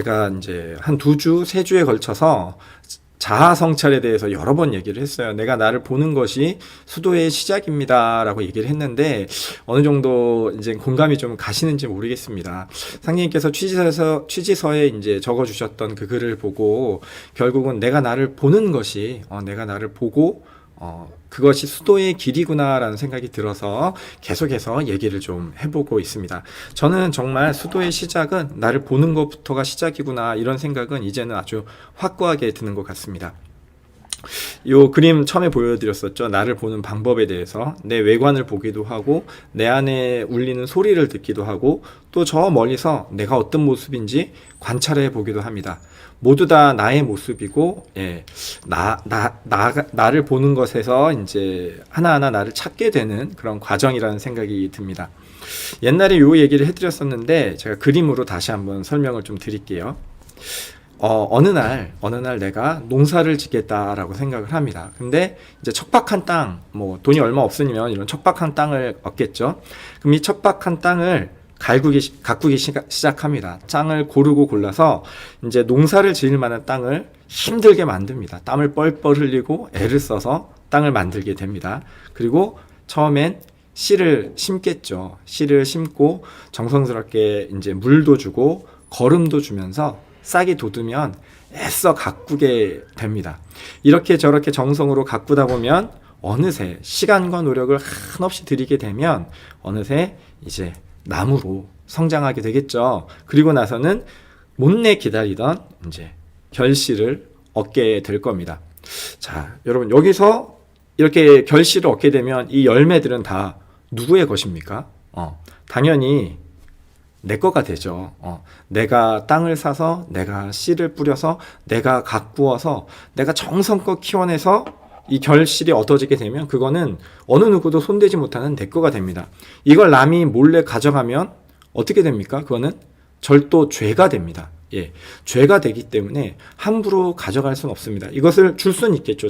제가 이제 한 2주, 3주에 걸쳐서 자아 성찰에 대해서 여러 번 얘기를 했어요. 내가 나를 보는 것이 수도의 시작입니다라고 얘기를 했는데 어느 정도 이제 공감이 좀 가시는지 모르겠습니다. 상님께서 취지서에 이제 적어주셨던 그 글을 보고 결국은 내가 나를 보는 것이 내가 나를 보고 그것이 수도의 길이구나라는 생각이 들어서 계속해서 얘기를 좀 해보고 있습니다. 저는 정말 수도의 시작은 나를 보는 것부터가 시작이구나 이런 생각은 이제는 아주 확고하게 드는 것 같습니다. 요 그림 처음에 보여드렸었죠. 나를 보는 방법에 대해서 내 외관을 보기도 하고 내 안에 울리는 소리를 듣기도 하고 또 저 멀리서 내가 어떤 모습인지 관찰해 보기도 합니다. 모두 다 나의 모습이고, 나를 보는 것에서 이제 하나하나 나를 찾게 되는 그런 과정이라는 생각이 듭니다. 옛날에 요 얘기를 해드렸었는데, 제가 그림으로 다시 한번 설명을 좀 드릴게요. 어느 날 내가 농사를 짓겠다라고 생각을 합니다. 근데 이제 척박한 땅, 돈이 얼마 없으면 이런 척박한 땅을 얻겠죠. 그럼 이 척박한 땅을 가꾸기 시작합니다. 땅을 고르고 골라서 이제 농사를 지을 만한 땅을 힘들게 만듭니다. 땀을 뻘뻘 흘리고 애를 써서 땅을 만들게 됩니다. 그리고 처음엔 씨를 심겠죠. 씨를 심고 정성스럽게 이제 물도 주고 거름도 주면서 싹이 돋으면 애써 가꾸게 됩니다. 이렇게 저렇게 정성으로 가꾸다 보면 어느새 시간과 노력을 한없이 들이게 되면 어느새 이제 나무로 성장하게 되겠죠. 그리고 나서는 못내 기다리던 이제 결실을 얻게 될 겁니다. 자, 여러분 여기서 이렇게 결실을 얻게 되면 이 열매들은 다 누구의 것입니까? 당연히 내 거가 되죠. 내가 땅을 사서 내가 씨를 뿌려서 내가 가꾸어서 내가 정성껏 키워내서 이 결실이 얻어지게 되면 그거는 어느 누구도 손대지 못하는 내 거가 됩니다. 이걸 남이 몰래 가져가면 어떻게 됩니까? 그거는 절도 죄가 됩니다. 죄가 되기 때문에 함부로 가져갈 수는 없습니다. 이것을 줄 수는 있겠죠.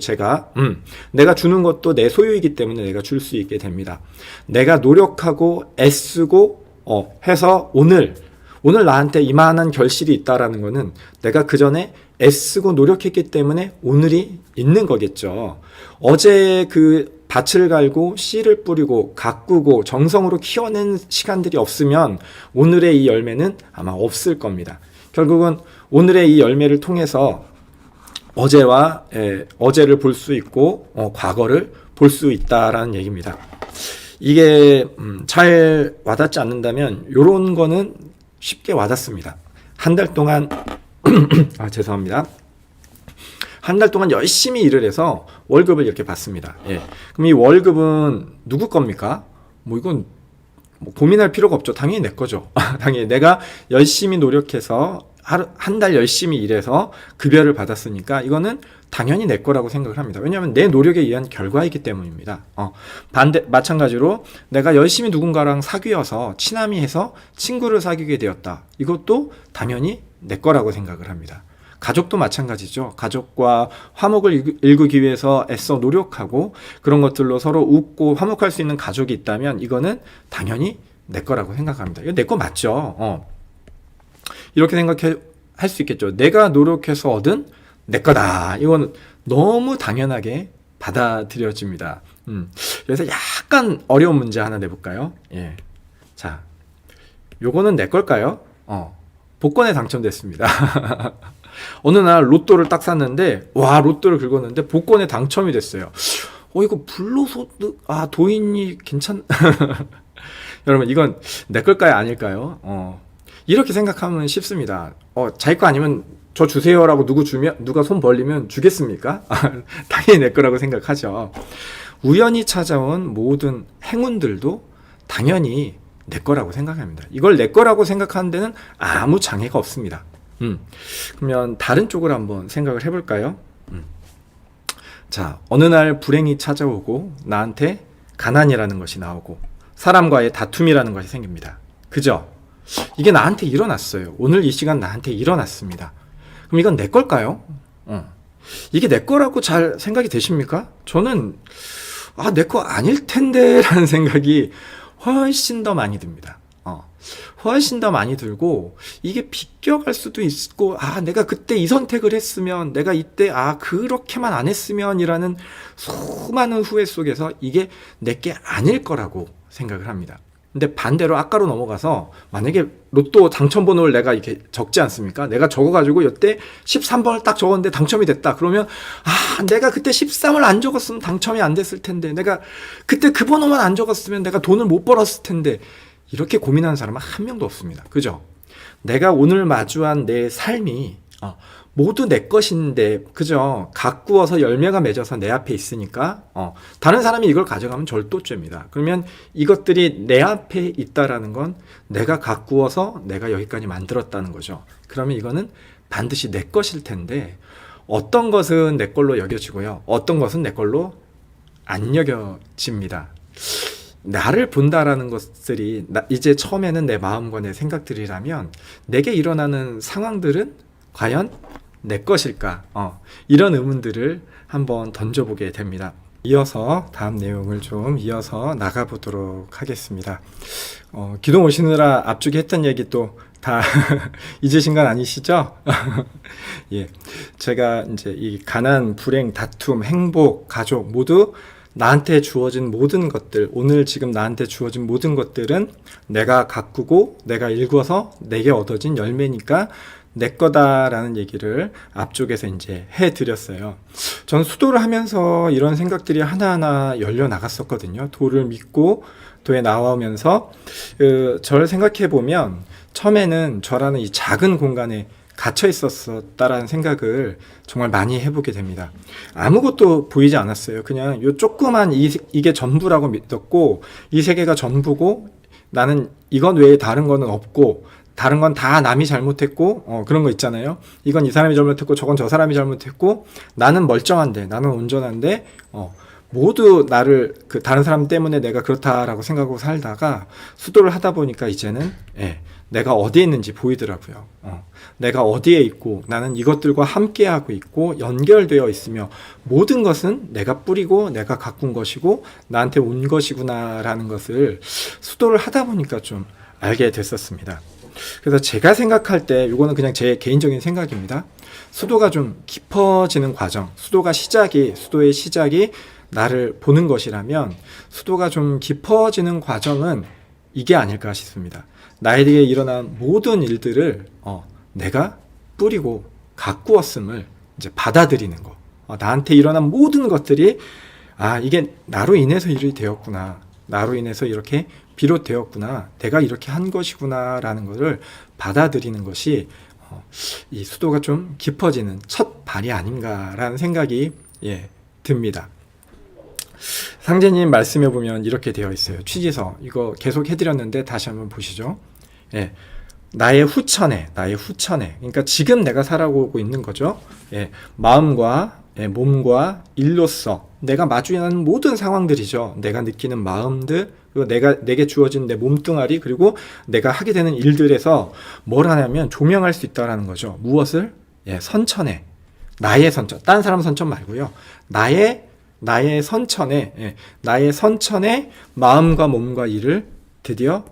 내가 주는 것도 내 소유이기 때문에 내가 줄 수 있게 됩니다. 내가 노력하고 애쓰고 해서 오늘 나한테 이만한 결실이 있다라는 거는 내가 그 전에 애쓰고 노력했기 때문에 오늘이 있는 거겠죠. 어제 그 밭을 갈고 씨를 뿌리고 가꾸고 정성으로 키워낸 시간들이 없으면 오늘의 이 열매는 아마 없을 겁니다. 결국은 오늘의 이 열매를 통해서 어제를 볼 수 있고 과거를 볼 수 있다라는 얘기입니다. 이게 잘 와닿지 않는다면 이런 거는 쉽게 와닿습니다. 한 달 동안 죄송합니다. 한 달 동안 열심히 일을 해서 월급을 이렇게 받습니다. 그럼 이 월급은 누구 겁니까? 이건 고민할 필요가 없죠. 당연히 내 거죠. 당연히 내가 열심히 노력해서 한 달 열심히 일해서 급여를 받았으니까 이거는 당연히 내 거라고 생각을 합니다. 왜냐하면 내 노력에 의한 결과이기 때문입니다. 마찬가지로 내가 열심히 누군가랑 사귀어서 친함이 해서 친구를 사귀게 되었다. 이것도 당연히 내 거라고 생각을 합니다. 가족도 마찬가지죠. 가족과 화목을 일구기 위해서 애써 노력하고 그런 것들로 서로 웃고 화목할 수 있는 가족이 있다면 이거는 당연히 내 거라고 생각합니다. 이거 내 거 맞죠? 이렇게 생각할 수 있겠죠. 내가 노력해서 얻은 내 거다. 이건 너무 당연하게 받아들여집니다. 그래서 약간 어려운 문제 하나 내볼까요? 자, 요거는 내 걸까요? 복권에 당첨됐습니다. 어느 날 로또를 딱 샀는데, 로또를 긁었는데 복권에 당첨이 됐어요. 이거 불로소득, 도인이 여러분, 이건 내 걸까요? 아닐까요? 이렇게 생각하면 쉽습니다. 자기 거 아니면 저 주세요라고 누가 손 벌리면 주겠습니까? 당연히 내 거라고 생각하죠. 우연히 찾아온 모든 행운들도 당연히 내 거라고 생각합니다. 이걸 내 거라고 생각하는 데는 아무 장애가 없습니다. 그러면 다른 쪽으로 한번 생각을 해볼까요? 자, 어느 날 불행이 찾아오고 나한테 가난이라는 것이 나오고 사람과의 다툼이라는 것이 생깁니다. 그죠? 이게 나한테 일어났어요. 오늘 이 시간 나한테 일어났습니다. 그럼 이건 내 걸까요? 이게 내 거라고 잘 생각이 되십니까? 저는 내 거 아닐 텐데 라는 생각이 훨씬 더 많이 듭니다. 훨씬 더 많이 들고, 이게 비껴갈 수도 있고, 내가 그때 이 선택을 했으면, 내가 이때 그렇게만 안 했으면이라는 수많은 후회 속에서 이게 내게 아닐 거라고 생각을 합니다. 근데 반대로 아까로 넘어가서, 만약에 로또 당첨번호를 내가 이렇게 적지 않습니까? 내가 적어가지고 이때 13번을 딱 적었는데 당첨이 됐다. 그러면 내가 그때 13을 안 적었으면 당첨이 안 됐을 텐데, 내가 그때 그 번호만 안 적었으면 내가 돈을 못 벌었을 텐데, 이렇게 고민하는 사람은 한 명도 없습니다. 그죠? 내가 오늘 마주한 내 삶이 모두 내 것인데, 그죠? 가꾸어서 열매가 맺어서 내 앞에 있으니까 다른 사람이 이걸 가져가면 절도죄입니다. 그러면 이것들이 내 앞에 있다라는 건 내가 가꾸어서 내가 여기까지 만들었다는 거죠. 그러면 이거는 반드시 내 것일 텐데, 어떤 것은 내 걸로 여겨지고요, 어떤 것은 내 걸로 안 여겨집니다. 나를 본다라는 것들이 이제 처음에는 내 마음과 내 생각들이라면, 내게 일어나는 상황들은 과연 내 것일까? 이런 의문들을 한번 던져보게 됩니다. 이어서 다음 내용을 좀 이어서 나가보도록 하겠습니다. 기도 오시느라 앞쪽에 했던 얘기 또 다 잊으신 건 아니시죠? 예, 제가 이제 이 가난, 불행, 다툼, 행복, 가족 모두 나한테 주어진 모든 것들, 오늘 지금 나한테 주어진 모든 것들은 내가 가꾸고 내가 일궈서 내게 얻어진 열매니까 내 거다라는 얘기를 앞쪽에서 이제 해드렸어요. 전 수도를 하면서 이런 생각들이 하나하나 열려 나갔었거든요. 도를 믿고 도에 나오면서 저를 생각해 보면, 처음에는 저라는 이 작은 공간에 갇혀 있었다라는 생각을 정말 많이 해보게 됩니다. 아무것도 보이지 않았어요. 그냥 요 조그만 이게 전부라고 믿었고, 이 세계가 전부고, 나는 이것 외에 다른 거는 없고, 다른 건 다 남이 잘못했고, 그런 거 있잖아요. 이건 이 사람이 잘못했고, 저건 저 사람이 잘못했고, 나는 멀쩡한데, 나는 온전한데, 모두 나를 다른 사람 때문에 내가 그렇다라고 생각하고 살다가 수도를 하다 보니까 이제는 내가 어디에 있는지 보이더라고요. 내가 어디에 있고, 나는 이것들과 함께하고 있고 연결되어 있으며, 모든 것은 내가 뿌리고 내가 가꾼 것이고 나한테 온 것이구나라는 것을 수도를 하다 보니까 좀 알게 됐었습니다. 그래서 제가 생각할 때, 이거는 그냥 제 개인적인 생각입니다. 수도가 좀 깊어지는 과정, 수도의 시작이 나를 보는 것이라면, 수도가 좀 깊어지는 과정은 이게 아닐까 싶습니다. 나에게 일어난 모든 일들을 내가 뿌리고 가꾸었음을 이제 받아들이는 거. 나한테 일어난 모든 것들이 이게 나로 인해서 일이 되었구나, 나로 인해서 이렇게 비롯되었구나, 내가 이렇게 한 것이구나 라는 것을 받아들이는 것이 이 수도가 좀 깊어지는 첫 발이 아닌가라는 생각이 듭니다. 상제님 말씀해 보면 이렇게 되어 있어요. 취지서 이거 계속 해드렸는데 다시 한번 보시죠. 나의 후천에, 그러니까 지금 내가 살아오고 있는 거죠. 마음과 몸과 일로서 내가 마주하는 모든 상황들이죠. 내가 느끼는 마음들, 그리고 내게 주어진 내 몸뚱아리, 그리고 내가 하게 되는 일들에서 뭘 하냐면 조명할 수 있다라는 거죠. 무엇을? 선천에, 나의 선천, 다른 사람 선천 말고요. 나의 선천에, 나의 선천에 마음과 몸과 일을 드디어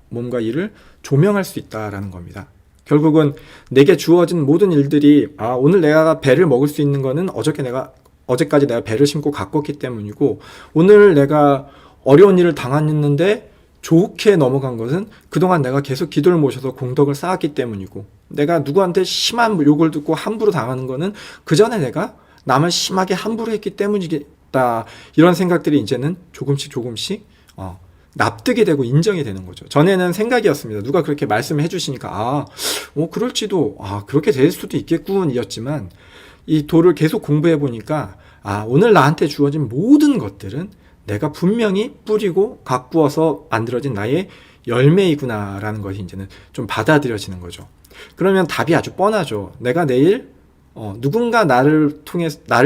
몸과 일을 조명할 수 있다라는 겁니다. 결국은 내게 주어진 모든 일들이, 오늘 내가 배를 먹을 수 있는 거는 어제까지 내가 배를 심고 가꿨기 때문이고, 오늘 내가 어려운 일을 당했는데 좋게 넘어간 것은 그동안 내가 계속 기도를 모셔서 공덕을 쌓았기 때문이고, 내가 누구한테 심한 욕을 듣고 함부로 당하는 거는 그 전에 내가 남을 심하게 함부로 했기 때문이겠다, 이런 생각들이 이제는 조금씩 납득이 되고 인정이 되는 거죠. 전에는 생각이었습니다. 누가 그렇게 말씀해 주시니까 그럴지도, 그렇게 될 수도 있겠군 이었지만, 이 도를 계속 공부해 보니까 오늘 나한테 주어진 모든 것들은 내가 분명히 뿌리고 가꾸어서 만들어진 나의 열매이구나라는 것이 이제는 좀 받아들여지는 거죠. 그러면 답이 아주 뻔하죠. 내가 내일 누군가 나를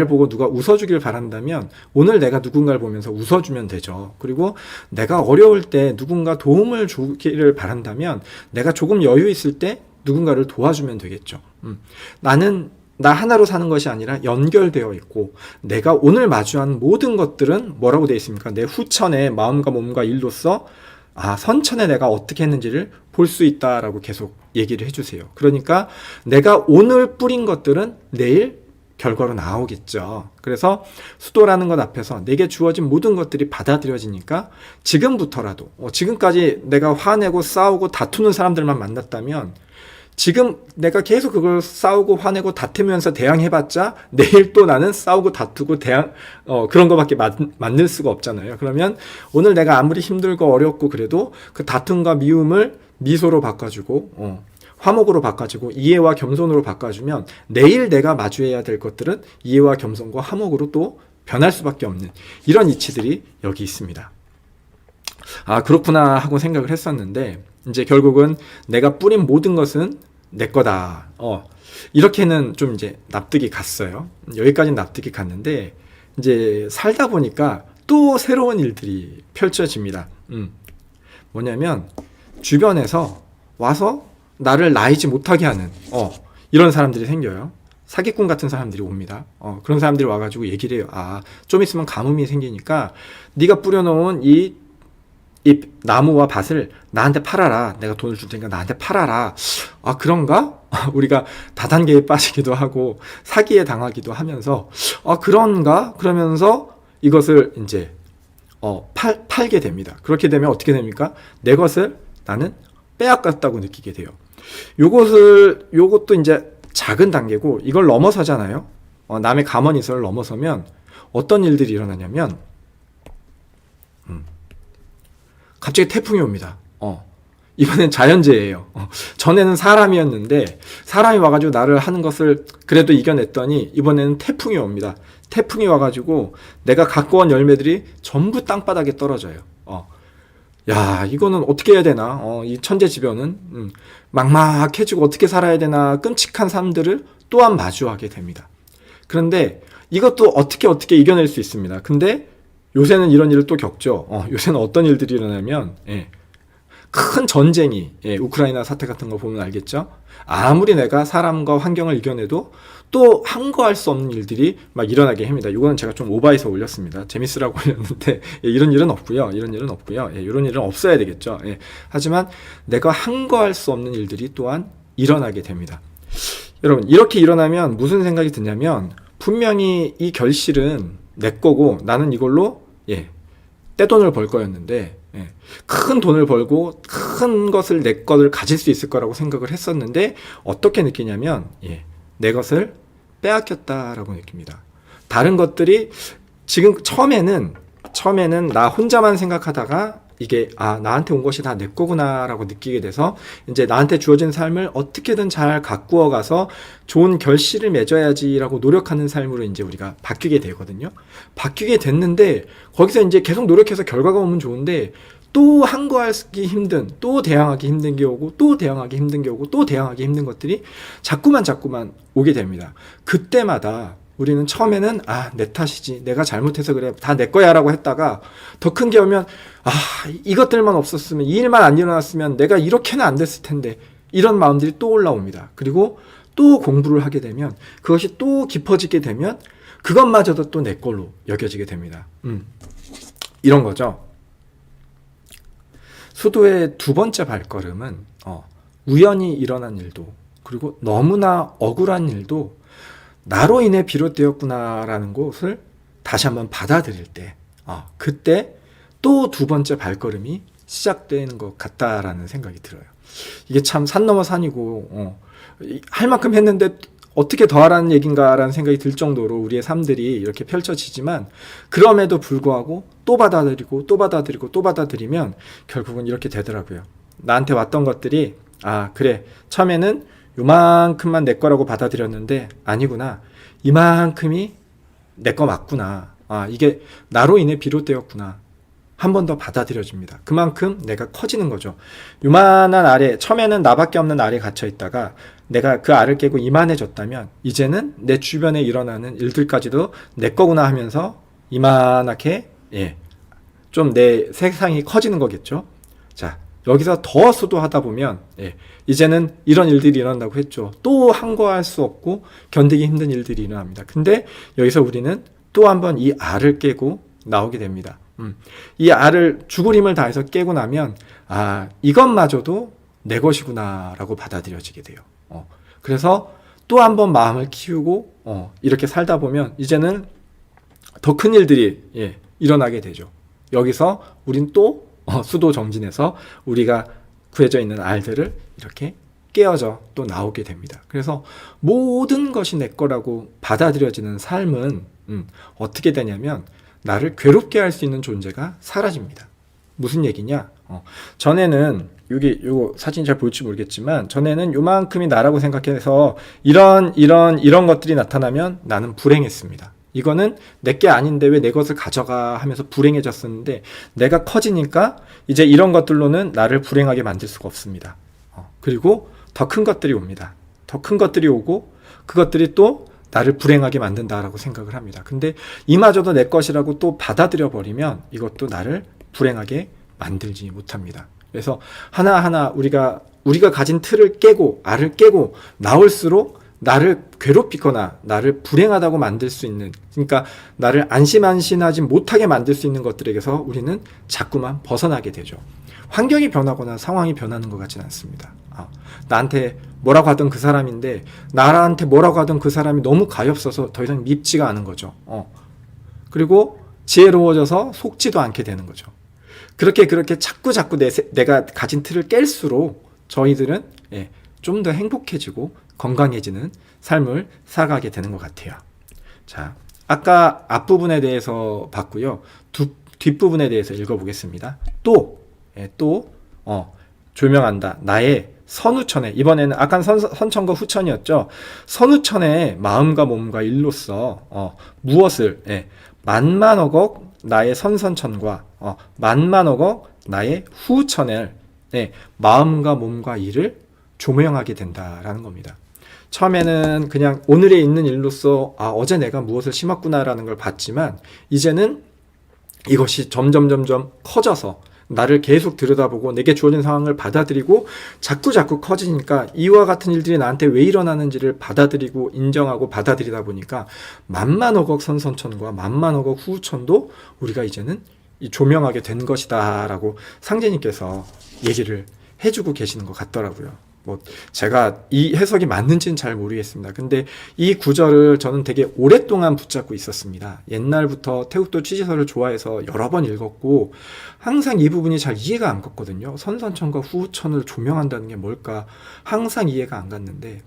보고 누가 웃어주길 바란다면, 오늘 내가 누군가를 보면서 웃어주면 되죠. 그리고 내가 어려울 때 누군가 도움을 주기를 바란다면, 내가 조금 여유 있을 때 누군가를 도와주면 되겠죠. 나는 나 하나로 사는 것이 아니라 연결되어 있고, 내가 오늘 마주한 모든 것들은 뭐라고 되어 있습니까? 내 후천에 마음과 몸과 일로서 선천에 내가 어떻게 했는지를 볼 수 있다라고 계속 얘기를 해주세요. 그러니까 내가 오늘 뿌린 것들은 내일 결과로 나오겠죠. 그래서 수도라는 것 앞에서 내게 주어진 모든 것들이 받아들여지니까 지금부터라도, 지금까지 내가 화내고 싸우고 다투는 사람들만 만났다면 지금 내가 계속 그걸 싸우고 화내고 다투면서 대항해봤자 내일 또 나는 싸우고 다투고 그런 거밖에 만들 수가 없잖아요. 그러면 오늘 내가 아무리 힘들고 어렵고 그래도 그 다툼과 미움을 미소로 바꿔주고 화목으로 바꿔주고 이해와 겸손으로 바꿔주면 내일 내가 마주해야 될 것들은 이해와 겸손과 화목으로 또 변할 수밖에 없는 이런 이치들이 여기 있습니다. 그렇구나 하고 생각을 했었는데 이제 결국은 내가 뿌린 모든 것은 내 거다. 이렇게는 좀 이제 납득이 갔어요. 여기까지는 납득이 갔는데 이제 살다 보니까 또 새로운 일들이 펼쳐집니다. 뭐냐면 주변에서 와서 나를 나이지 못하게 하는 이런 사람들이 생겨요. 사기꾼 같은 사람들이 옵니다. 그런 사람들이 와가지고 얘기를 해요. 좀 있으면 가뭄이 생기니까 네가 뿌려놓은 이 나무와 밭을 나한테 팔아라. 내가 돈을 줄 테니까 나한테 팔아라. 그런가? 우리가 다단계에 빠지기도 하고 사기에 당하기도 하면서 그런가? 그러면서 이것을 이제 팔게 됩니다. 그렇게 되면 어떻게 됩니까? 내 것을 나는 빼앗겼다고 느끼게 돼요. 요것도 이제 작은 단계고 이걸 넘어서잖아요. 남의 가만히서를 넘어서면 어떤 일들이 일어나냐면 갑자기 태풍이 옵니다. 이번엔 자연재해예요. 전에는 사람이었는데 사람이 와가지고 나를 하는 것을 그래도 이겨냈더니 이번에는 태풍이 옵니다. 태풍이 와가지고 내가 갖고 온 열매들이 전부 땅바닥에 떨어져요. 야, 이거는 어떻게 해야 되나? 이 천재지변은 막막해지고 어떻게 살아야 되나? 끔찍한 삶들을 또한 마주하게 됩니다. 그런데 이것도 어떻게 이겨낼 수 있습니다. 근데 요새는 이런 일을 또 겪죠. 요새는 어떤 일들이 일어나면 큰 전쟁이 우크라이나 사태 같은 거 보면 알겠죠. 아무리 내가 사람과 환경을 이겨내도 또 항거할 수 없는 일들이 막 일어나게 합니다. 이거는 제가 좀 오바해서 올렸습니다. 재밌으라고 올렸는데 이런 일은 없고요. 이런 일은 없어야 되겠죠. 하지만 내가 항거할 수 없는 일들이 또한 일어나게 됩니다. 여러분, 이렇게 일어나면 무슨 생각이 드냐면 분명히 이 결실은 내 거고 나는 이걸로 떼돈을 벌 거였는데 큰 돈을 벌고 큰 것을 내 것을 가질 수 있을 거라고 생각을 했었는데 어떻게 느끼냐면 내 것을 빼앗겼다라고 느낍니다. 다른 것들이 지금 처음에는 나 혼자만 생각하다가 이게 나한테 온 것이 다 내 거구나라고 느끼게 돼서 이제 나한테 주어진 삶을 어떻게든 잘 가꾸어 가서 좋은 결실을 맺어야지라고 노력하는 삶으로 이제 우리가 바뀌게 되거든요. 바뀌게 됐는데 거기서 이제 계속 노력해서 결과가 오면 좋은데 또 항거하기 힘든, 또 대항하기 힘든 게 오고, 또 대항하기 힘든 게 오고, 또 대항하기 힘든 것들이 자꾸만 오게 됩니다. 그때마다 우리는 처음에는 내 탓이지, 내가 잘못해서 그래, 다 내 거야 라고 했다가 더 큰 게 오면 이것들만 없었으면, 이 일만 안 일어났으면 내가 이렇게는 안 됐을 텐데, 이런 마음들이 또 올라옵니다. 그리고 또 공부를 하게 되면 그것이 또 깊어지게 되면 그것마저도 또 내 걸로 여겨지게 됩니다. 이런 거죠. 수도의 두 번째 발걸음은 우연히 일어난 일도 그리고 너무나 억울한 일도 나로 인해 비롯되었구나라는 것을 다시 한번 받아들일 때 그때 또 두 번째 발걸음이 시작되는 것 같다라는 생각이 들어요. 이게 참 산 넘어 산이고 할 만큼 했는데 어떻게 더 하라는 얘기인가라는 생각이 들 정도로 우리의 삶들이 이렇게 펼쳐지지만 그럼에도 불구하고 또 받아들이고 또 받아들이고 또 받아들이면 결국은 이렇게 되더라고요. 나한테 왔던 것들이 그래, 처음에는 요만큼만 내 거라고 받아들였는데 아니구나, 이만큼이 내 거 맞구나, 이게 나로 인해 비롯되었구나, 한 번 더 받아들여집니다. 그만큼 내가 커지는 거죠. 요만한 알에, 처음에는 나밖에 없는 알에 갇혀 있다가 내가 그 알을 깨고 이만해졌다면 이제는 내 주변에 일어나는 일들까지도 내 거구나 하면서 이만하게 좀 내 세상이 커지는 거겠죠. 자, 여기서 더 수도하다 보면 이제는 이런 일들이 일어난다고 했죠. 또 항거할 수 없고 견디기 힘든 일들이 일어납니다. 근데 여기서 우리는 또 한 번 이 알을 깨고 나오게 됩니다. 이 알을 죽을 힘을 다해서 깨고 나면 이것마저도 내 것이구나라고 받아들여지게 돼요. 그래서 또 한 번 마음을 키우고 이렇게 살다 보면 이제는 더 큰 일들이 일어나게 되죠. 여기서 우린 또 수도 정진해서 우리가 구해져 있는 알들을 이렇게 깨어져 또 나오게 됩니다. 그래서 모든 것이 내 거라고 받아들여지는 삶은 어떻게 되냐면 나를 괴롭게 할 수 있는 존재가 사라집니다. 무슨 얘기냐? 전에는 요거 사진 잘 보일지 모르겠지만 전에는 요만큼이 나라고 생각해서 이런 것들이 나타나면 나는 불행했습니다. 이거는 내게 아닌데 왜 내 것을 가져가 하면서 불행해졌었는데 내가 커지니까 이제 이런 것들로는 나를 불행하게 만들 수가 없습니다. 그리고 더 큰 것들이 옵니다. 더 큰 것들이 오고 그것들이 또 나를 불행하게 만든다라고 생각을 합니다. 근데 이마저도 내 것이라고 또 받아들여 버리면 이것도 나를 불행하게 만들지 못합니다. 그래서 하나하나 우리가 가진 틀을 깨고 알을 깨고 나올수록 나를 괴롭히거나 나를 불행하다고 만들 수 있는, 그러니까 나를 안심하지 못하게 만들 수 있는 것들에게서 우리는 자꾸만 벗어나게 되죠. 환경이 변하거나 상황이 변하는 것 같지는 않습니다. 나한테 뭐라고 하던 그 사람인데 나한테 뭐라고 하던 그 사람이 너무 가엾어서 더 이상 밉지가 않은 거죠. 그리고 지혜로워져서 속지도 않게 되는 거죠. 그렇게 자꾸 내가 가진 틀을 깰수록 저희들은 좀 더 행복해지고 건강해지는 삶을 살아가게 되는 것 같아요. 자, 아까 앞부분에 대해서 봤고요. 뒷부분에 대해서 읽어보겠습니다. 또 조명한다. 나의 선후천에, 이번에는 아까 선천과 후천이었죠. 선후천에 마음과 몸과 일로서 무엇을 만만억억 나의 선선천과 만만억억 나의 후천을 마음과 몸과 일을 조명하게 된다라는 겁니다. 처음에는 그냥 오늘에 있는 일로서 어제 내가 무엇을 심었구나라는 걸 봤지만 이제는 이것이 점점 커져서 나를 계속 들여다보고 내게 주어진 상황을 받아들이고 자꾸 커지니까 이와 같은 일들이 나한테 왜 일어나는지를 받아들이고 인정하고 받아들이다 보니까 만만억억 선선천과 만만억억 후천도 우리가 이제는 조명하게 된 것이다 라고 상제님께서 얘기를 해주고 계시는 것 같더라고요. 제가 이 해석이 맞는지는 잘 모르겠습니다. 근데 이 구절을 저는 되게 오랫동안 붙잡고 있었습니다. 옛날부터 태국도 취지서를 좋아해서 여러 번 읽었고 항상 이 부분이 잘 이해가 안 갔거든요. 선선천과 후천을 조명한다는 게 뭘까 항상 이해가 안 갔는데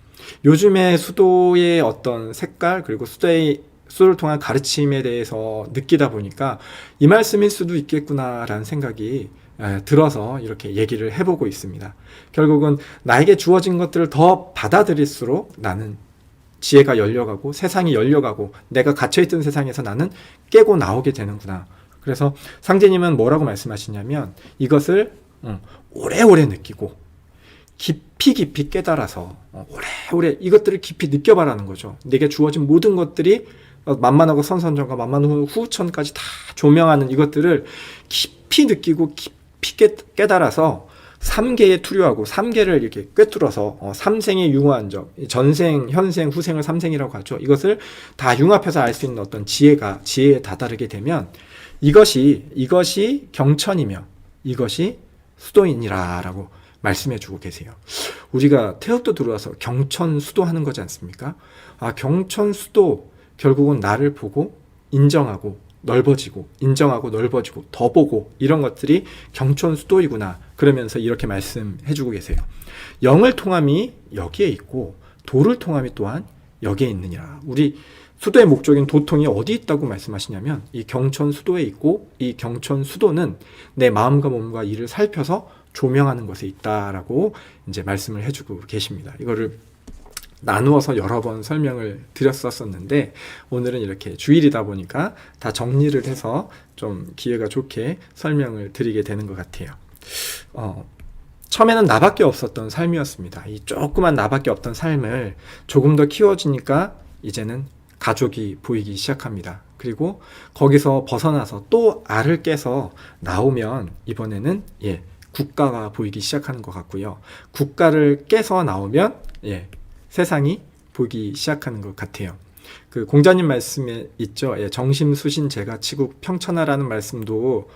요즘에 수도의 어떤 색깔 그리고 수도를 통한 가르침에 대해서 느끼다 보니까 이 말씀일 수도 있겠구나라는 생각이 들어서 이렇게 얘기를 해보고 있습니다. 결국은 나에게 주어진 것들을 더 받아들일수록 나는 지혜가 열려가고 세상이 열려가고 내가 갇혀있던 세상에서 나는 깨고 나오게 되는구나. 그래서 상제님은 뭐라고 말씀하시냐면 이것을 오래오래 느끼고 깊이 깨달아서 오래오래 이것들을 깊이 느껴봐라는 거죠. 내게 주어진 모든 것들이 만만하고 선선천과 만만하고 후천까지 다 조명하는 이것들을 깊이 느끼고 깊이 깨달아서 삼계에 투류하고 삼계를 이렇게 꿰뚫어서 삼생의 융화한 적, 전생, 현생, 후생을 삼생이라고 하죠. 이것을 다 융합해서 알 수 있는 어떤 지혜에 다다르게 되면 이것이 경천이며 이것이 수도인이라라고 말씀해주고 계세요. 우리가 태극도 들어와서 경천수도 하는 거지 않습니까? 경천수도 결국은 나를 보고 인정하고 넓어지고 인정하고 넓어지고 더 보고 이런 것들이 경천수도이구나 그러면서 이렇게 말씀해주고 계세요. 영을 통함이 여기에 있고 도를 통함이 또한 여기에 있느니라. 우리 수도의 목적인 도통이 어디 있다고 말씀하시냐면 이 경천수도에 있고 이 경천수도는 내 마음과 몸과 일을 살펴서 조명하는 것에 있다라고 이제 말씀을 해주고 계십니다. 이거를 나누어서 여러 번 설명을 드렸었는데 오늘은 이렇게 주일이다 보니까 다 정리를 해서 좀 기회가 좋게 설명을 드리게 되는 것 같아요. 처음에는 나밖에 없었던 삶이었습니다. 이 조그만 나밖에 없던 삶을 조금 더 키워지니까 이제는 가족이 보이기 시작합니다. 그리고 거기서 벗어나서 또 알을 깨서 나오면 이번에는 국가가 보이기 시작하는 것 같고요. 국가를 깨서 나오면 세상이 보기 시작하는 것 같아요. 그 공자님 말씀에 있죠. 예, 정심수신 제가치국 평천하라는 말씀도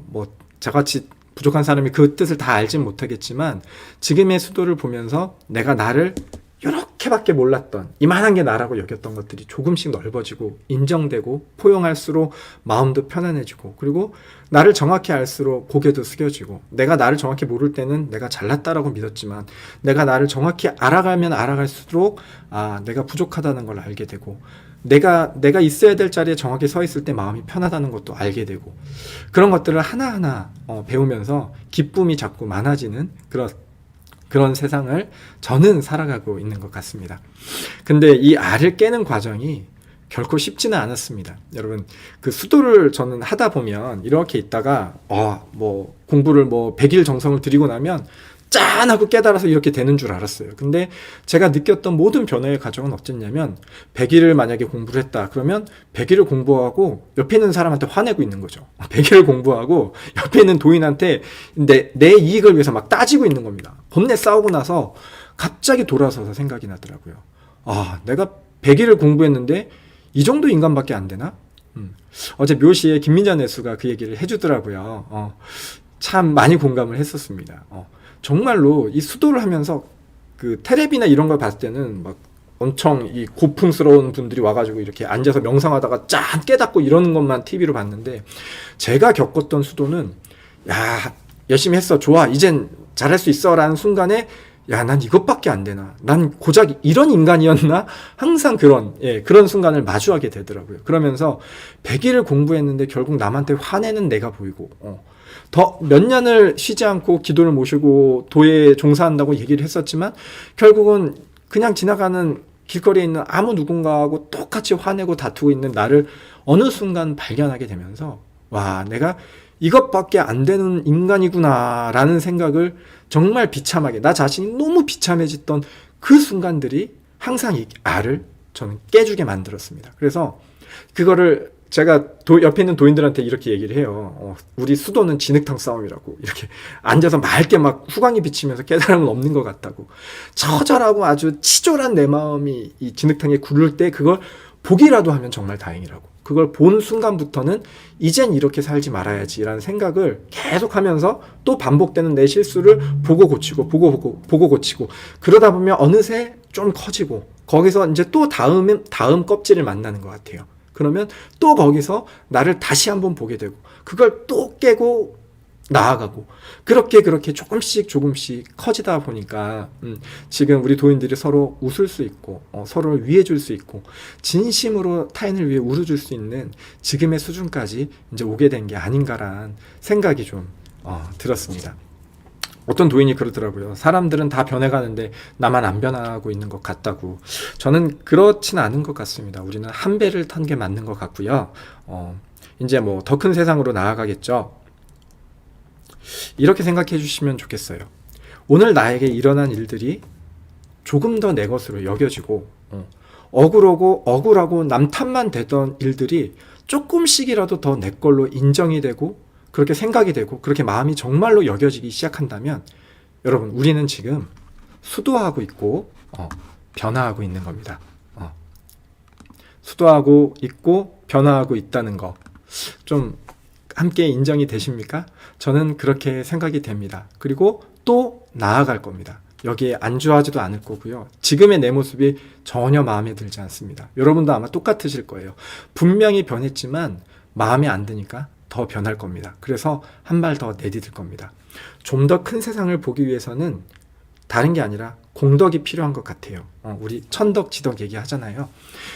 뭐 저같이 부족한 사람이 그 뜻을 다 알진 못하겠지만 지금의 수도를 보면서 내가 나를 이렇게밖에 몰랐던 이만한 게 나라고 여겼던 것들이 조금씩 넓어지고 인정되고 포용할수록 마음도 편안해지고 그리고 나를 정확히 알수록 고개도 숙여지고 내가 나를 정확히 모를 때는 내가 잘났다라고 믿었지만 내가 나를 정확히 알아가면 알아갈수록 내가 부족하다는 걸 알게 되고 내가 있어야 될 자리에 정확히 서 있을 때 마음이 편하다는 것도 알게 되고 그런 것들을 하나하나 배우면서 기쁨이 자꾸 많아지는 그런 세상을 저는 살아가고 있는 것 같습니다. 근데 이 알을 깨는 과정이 결코 쉽지는 않았습니다. 여러분, 그 수도를 저는 하다 보면 이렇게 있다가 뭐 공부를 100일 정성을 들이고 나면 짠 하고 깨달아서 이렇게 되는 줄 알았어요. 근데 제가 느꼈던 모든 변화의 과정은 어땠냐면 100일을 만약에 공부를 했다. 그러면 100일을 공부하고 옆에 있는 사람한테 화내고 있는 거죠. 100일을 공부하고 옆에 있는 도인한테 내 이익을 위해서 막 따지고 있는 겁니다. 본내 싸우고 나서 갑자기 돌아서서 생각이 나더라고요. 내가 100일을 공부했는데 이 정도 인간밖에 안 되나? 어제 묘시에 김민자 내수가 그 얘기를 해주더라고요. 참 많이 공감을 했었습니다. 정말로 이 수도를 하면서 그 테레비나 이런 걸 봤을 때는 막 엄청 이 고풍스러운 분들이 와가지고 이렇게 앉아서 명상하다가 짠 깨닫고 이러는 것만 TV로 봤는데 제가 겪었던 수도는 열심히 했어 좋아 이젠 잘할 수 있어 라는 순간에 난 이것밖에 안 되나 난 고작 이런 인간이었나 항상 그런 순간을 마주하게 되더라고요. 그러면서 100일을 공부했는데 결국 남한테 화내는 내가 보이고 더 몇 년을 쉬지 않고 기도를 모시고 도에 종사한다고 얘기를 했었지만 결국은 그냥 지나가는 길거리에 있는 아무 누군가하고 똑같이 화내고 다투고 있는 나를 어느 순간 발견하게 되면서 내가 이것밖에 안 되는 인간이구나 라는 생각을 정말 비참하게 나 자신이 너무 비참해졌던 그 순간들이 항상 이 알을 저는 깨주게 만들었습니다. 그래서 그거를 제가 옆에 있는 도인들한테 이렇게 얘기를 해요. 우리 수도는 진흙탕 싸움이라고 이렇게 앉아서 맑게 막 후광이 비치면서 깨달음은 없는 것 같다고 처절하고 아주 치졸한 내 마음이 이 진흙탕에 굴을 때 그걸 보기라도 하면 정말 다행이라고 그걸 본 순간부터는 이젠 이렇게 살지 말아야지 라는 생각을 계속하면서 또 반복되는 내 실수를 보고 고치고 보고 고치고 그러다 보면 어느새 좀 커지고 거기서 이제 또 다음 껍질을 만나는 것 같아요. 그러면 또 거기서 나를 다시 한번 보게 되고 그걸 또 깨고 나아가고 그렇게 조금씩 커지다 보니까 지금 우리 도인들이 서로 웃을 수 있고 서로를 위해줄 수 있고 진심으로 타인을 위해 울어줄 수 있는 지금의 수준까지 이제 오게 된 게 아닌가라는 생각이 좀 들었습니다. 어떤 도인이 그러더라고요. 사람들은 다 변해가는데 나만 안 변하고 있는 것 같다고. 저는 그렇지는 않은 것 같습니다. 우리는 한 배를 탄 게 맞는 것 같고요. 이제 뭐 더 큰 세상으로 나아가겠죠. 이렇게 생각해 주시면 좋겠어요. 오늘 나에게 일어난 일들이 조금 더 내 것으로 여겨지고 억울하고 남 탓만 되던 일들이 조금씩이라도 더 내 걸로 인정이 되고 그렇게 생각이 되고 그렇게 마음이 정말로 여겨지기 시작한다면 여러분 우리는 지금 수도하고 있고 변화하고 있는 겁니다. 수도하고 있고 변화하고 있다는 거 좀 함께 인정이 되십니까? 저는 그렇게 생각이 됩니다. 그리고 또 나아갈 겁니다. 여기에 안주하지도 않을 거고요. 지금의 내 모습이 전혀 마음에 들지 않습니다. 여러분도 아마 똑같으실 거예요. 분명히 변했지만 마음에 안 드니까 더 변할 겁니다. 그래서 한 발 더 내디딜 겁니다. 좀 더 큰 세상을 보기 위해서는 다른 게 아니라 공덕이 필요한 것 같아요. 우리 천덕, 지덕 얘기하잖아요.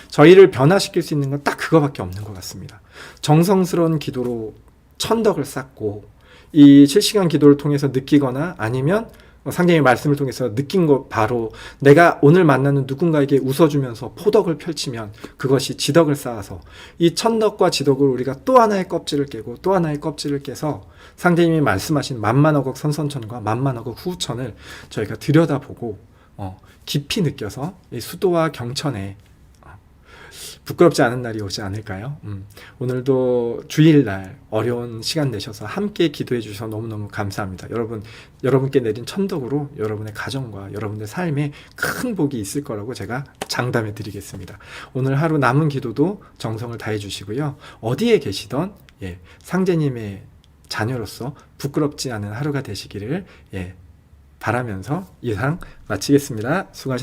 저희를 변화시킬 수 있는 건 딱 그거밖에 없는 것 같습니다. 정성스러운 기도로 천덕을 쌓고 이 실시간 기도를 통해서 느끼거나 아니면 상대의 말씀을 통해서 느낀 것 바로 내가 오늘 만나는 누군가에게 웃어주면서 포덕을 펼치면 그것이 지덕을 쌓아서 이 천덕과 지덕을 우리가 또 하나의 껍질을 깨고 또 하나의 껍질을 깨서 상대님이 말씀하신 만만어국 선선천과 만만어국 후천을 저희가 들여다보고 깊이 느껴서 이 수도와 경천에 부끄럽지 않은 날이 오지 않을까요? 오늘도 주일날 어려운 시간 내셔서 함께 기도해 주셔서 너무너무 감사합니다. 여러분께 내린 천덕으로 여러분의 가정과 여러분의 삶에 큰 복이 있을 거라고 제가 장담해 드리겠습니다. 오늘 하루 남은 기도도 정성을 다해 주시고요. 어디에 계시던 상제님의 자녀로서 부끄럽지 않은 하루가 되시기를 바라면서 이상 마치겠습니다. 수고하셨습니다.